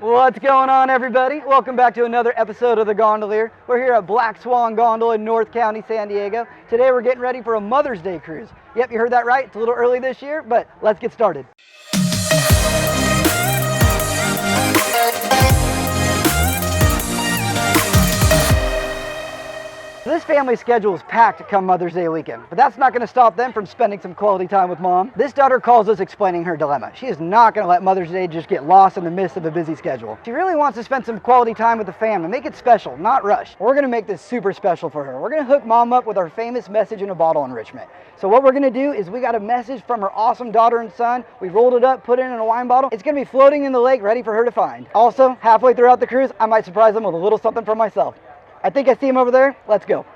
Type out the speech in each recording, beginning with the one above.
What's going on, everybody? Welcome back to another episode of The Gondolier. We're here at Black Swan Gondola in North County, San Diego. Today we're getting ready for a Mother's Day cruise. Yep, you heard that right. It's a little early this year, but let's get started. This family schedule is packed come Mother's Day weekend, but that's not going to stop them from spending some quality time with Mom. This daughter calls us explaining her dilemma. She is not going to let Mother's Day just get lost in the midst of a busy schedule. She really wants to spend some quality time with the family, make it special, not rush. We're going to make this super special for her. We're going to hook Mom up with our famous message in a bottle enrichment. So what we're going to do is we got a message from her awesome daughter and son. We rolled it up, put it in a wine bottle. It's going to be floating in the lake ready for her to find. Also, halfway throughout the cruise, I might surprise them with a little something for myself. I think I see him over there. Let's go.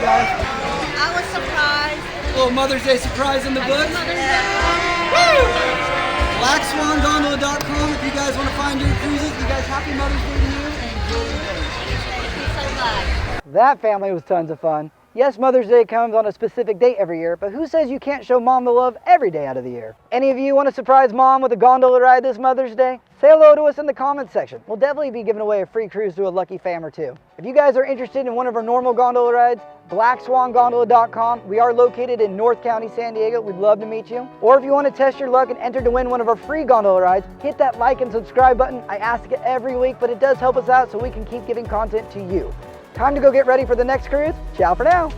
I was surprised. A little Mother's Day surprise in the books. Black Swan Gondola.com if you guys want to find your cruises. You guys, happy Mother's Day to you and enjoy your day. Thank you so much. That family was tons of fun. Yes, Mother's Day comes on a specific date every year, but who says you can't show Mom the love every day out of the year? Any of you want to surprise Mom with a gondola ride this Mother's Day? Say hello to us in the comments section. We'll definitely be giving away a free cruise to a lucky fam or two. If you guys are interested in one of our normal gondola rides, BlackSwanGondola.com. We are located in North County, San Diego. We'd love to meet you. Or if you want to test your luck and enter to win one of our free gondola rides, hit that like and subscribe button. I ask it every week, but it does help us out so we can keep giving content to you. Time to go get ready for the next cruise. Ciao for now.